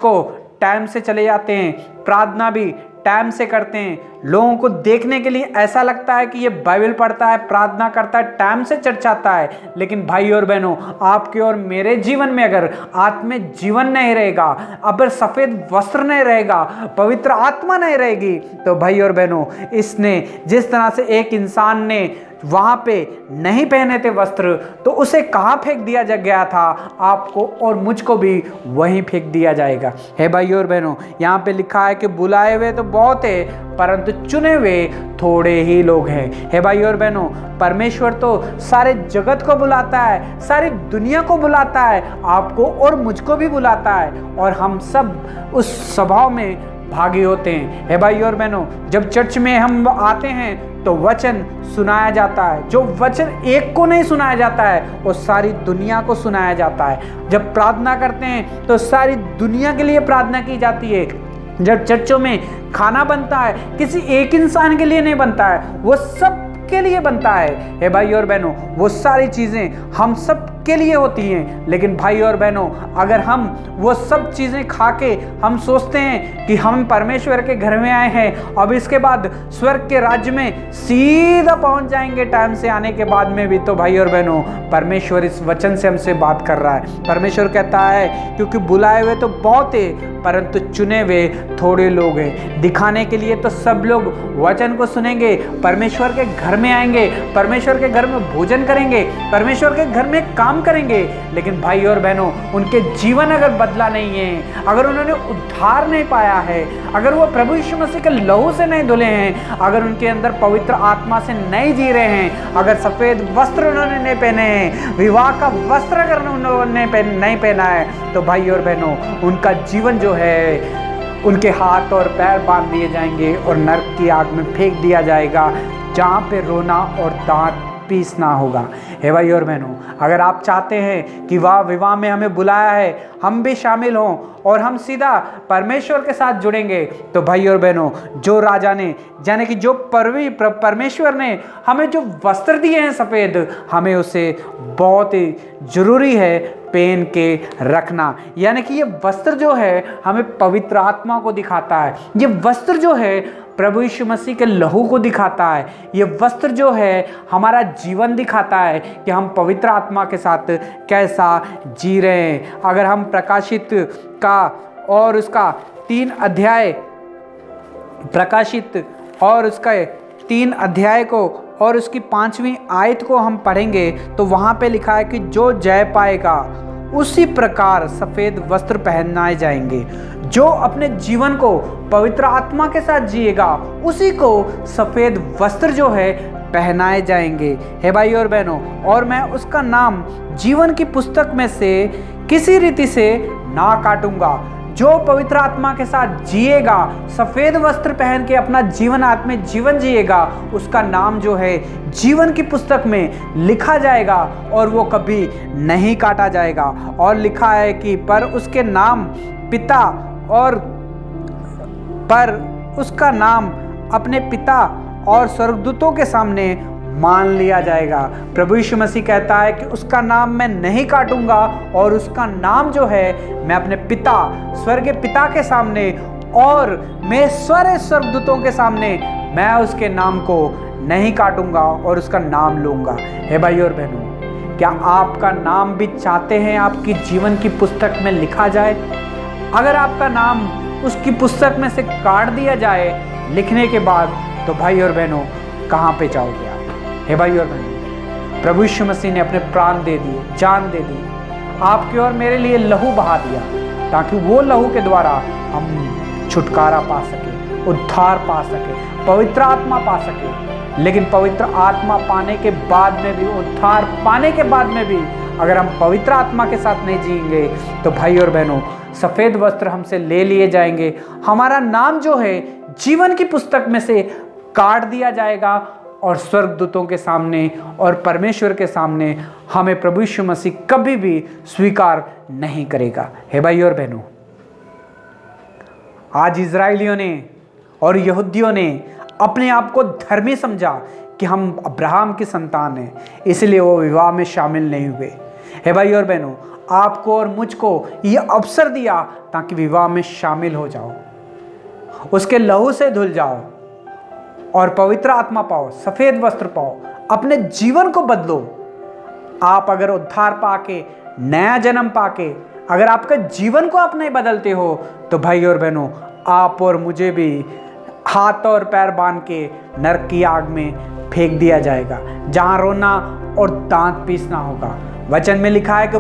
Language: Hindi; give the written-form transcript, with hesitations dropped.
को टाइम से चले जाते हैं, प्रार्थना भी टाइम से करते हैं। लोगों को देखने के लिए ऐसा लगता है कि ये बाइबल पढ़ता है, प्रार्थना करता है, टाइम से चर्च आता है, लेकिन भाई और बहनों, आपके और मेरे जीवन में अगर आत्मिक जीवन नहीं रहेगा, अगर सफेद वस्त्र नहीं रहेगा, पवित्र आत्मा नहीं रहेगी, तो भाई और बहनों, इसने जिस तरह से एक इंसान ने वहां पे नहीं पहने थे वस्त्र, तो उसे कहां फेंक दिया गया था, आपको और मुझको भी वहीं फेंक दिया जाएगा। हे भाई और बहनों, यहाँ पे लिखा है कि बुलाए हुए तो बहुत है, परंतु चुने हुए थोड़े ही लोग हैं। हे भाई और बहनों, परमेश्वर तो सारे जगत को बुलाता है, सारी दुनिया को बुलाता है, आपको और मुझको भी बुलाता है, और हम सब उस सभाओं में भागी होते हैं। हे भाई और बहनों, जब चर्च में हम आते हैं तो वचन सुनाया जाता है। जो वचन एक को नहीं सुनाया जाता है, वो सारी दुनिया को सुनाया जाता है। जब प्रार्थना करते हैं तो सारी दुनिया के लिए प्रार्थना की जाती है। जब चर्चों में खाना बनता है, किसी एक इंसान के लिए नहीं बनता है, वो सब के लिए बनता है। हे भाई और बहनों, वो सारी चीजें हम सब के लिए होती हैं, लेकिन भाई और बहनों, अगर हम वो सब चीजें खा के हम सोचते हैं कि हम परमेश्वर के घर में आए हैं, अब इसके बाद स्वर्ग के राज्य में सीधा पहुंच जाएंगे टाइम से आने के बाद में भी, तो भाई और बहनों, परमेश्वर इस वचन से हमसे बात कर रहा है। परमेश्वर कहता है, क्योंकि बुलाए हुए तो बहुत है, परंतु चुने हुए थोड़े लोग हैं। दिखाने के लिए तो सब लोग वचन को सुनेंगे, परमेश्वर के घर में आएंगे, परमेश्वर के घर में भोजन करेंगे, परमेश्वर के घर में काम करेंगे, लेकिन भाई और बहनों, उनके जीवन अगर बदला नहीं है, अगर उन्होंने उद्धार नहीं पाया है, अगर वो प्रभु यीशु मसीह के लहू से नहीं धुले हैं, अगर उनके अंदर पवित्र आत्मा से नहीं जी रहे हैं, अगर सफेद वस्त्र उन्होंने नहीं पहने हैं, विवाह का वस्त्र अगर उन्होंने नहीं पहना है, तो भाई और बहनों, उनका जीवन जो है, उनके हाथ और पैर बांध दिए जाएंगे और नरक की आग में फेंक दिया जाएगा, जहाँ पे रोना और दांत पीसना होगा। हे भाई और बहनों, अगर आप चाहते हैं कि वाह विवाह में हमें बुलाया है, हम भी शामिल हों और हम सीधा परमेश्वर के साथ जुड़ेंगे, तो भाई और बहनों, जो राजा ने, यानी कि जो परमेश्वर ने हमें जो वस्त्र दिए हैं सफ़ेद, हमें उसे बहुत ही जरूरी है पहन के रखना। यानी कि ये वस्त्र जो है हमें पवित्र आत्मा को दिखाता है, ये वस्त्र जो है प्रभु यीशु मसीह के लहू को दिखाता है, ये वस्त्र जो है हमारा जीवन दिखाता है कि हम पवित्र आत्मा के साथ कैसा जी रहे हैं। अगर हम प्रकाशित का और उसका 3 अध्याय प्रकाशित और उसका 3 अध्याय को और उसकी 5वीं आयत को हम पढ़ेंगे, तो वहाँ पे लिखा है कि जो जय पाएगा उसी प्रकार सफ़ेद वस्त्र पहनाए जाएंगे। जो अपने जीवन को पवित्र आत्मा के साथ जिएगा, उसी को सफ़ेद वस्त्र जो है पहनाए जाएंगे। हे भाई और बहनों, और मैं उसका नाम जीवन की पुस्तक में से किसी रीति से ना काटूंगा। जो पवित्र आत्मा के साथ जिएगा, सफ़ेद वस्त्र पहन के अपना जीवन आत्मिक जीवन जिएगा, उसका नाम जो है जीवन की पुस्तक में लिखा जाएगा और वो कभी नहीं काटा जाएगा। और लिखा है कि पर उसके नाम पिता और पर उसका नाम अपने पिता और स्वर्गदूतों के सामने मान लिया जाएगा। प्रभु यीशु मसीह कहता है कि उसका नाम मैं नहीं काटूंगा और उसका नाम जो है मैं अपने पिता, स्वर्गीय पिता के सामने और मैं स्वर्गदूतों के सामने मैं उसके नाम को नहीं काटूंगा और उसका नाम लूंगा। हे भाई और बहनों, क्या आपका नाम भी चाहते हैं आपकी जीवन की पुस्तक में लिखा जाए? अगर आपका नाम उसकी पुस्तक में से काट दिया जाए लिखने के बाद, तो भाई और बहनों, कहाँ पे जाओगे आप? हे भाई और बहनों, प्रभु यीशु मसीह ने अपने प्राण दे दिए, जान दे दी, आपके और मेरे लिए लहू बहा दिया, ताकि वो लहू के द्वारा हम छुटकारा पा सके, उद्धार पा सके, पवित्र आत्मा पा सके। लेकिन पवित्र आत्मा पाने के बाद में भी, उद्धार पाने के बाद में भी, अगर हम पवित्र आत्मा के साथ नहीं जिएंगे, तो भाई और बहनों, सफ़ेद वस्त्र हमसे ले लिए जाएंगे, हमारा नाम जो है जीवन की पुस्तक में से काट दिया जाएगा और स्वर्गदूतों के सामने और परमेश्वर के सामने हमें प्रभु यीशु मसीह कभी भी स्वीकार नहीं करेगा। हे भाई और बहनों, आज इजराइलियों ने और यहूदियों ने अपने आप को धर्मी समझा कि हम अब्राहम की संतान हैं, इसलिए वो विवाह में शामिल नहीं हुए। हे भाई और बहनों, आपको और मुझको ये अवसर दिया ताकि विवाह में शामिल हो जाओ, उसके लहू से धुल जाओ और पवित्र आत्मा पाओ, सफेद वस्त्र पाओ, अपने जीवन को बदलो। आप अगर उद्धार पाके, नया जन्म पाके, अगर आपका जीवन को आप नहीं बदलते हो तो भाई और बहनों, आप और मुझे भी हाथ और पैर बांध के नरक की आग में फेंक दिया जाएगा, जहां रोना और दांत पीसना होगा। वचन में लिखा है कि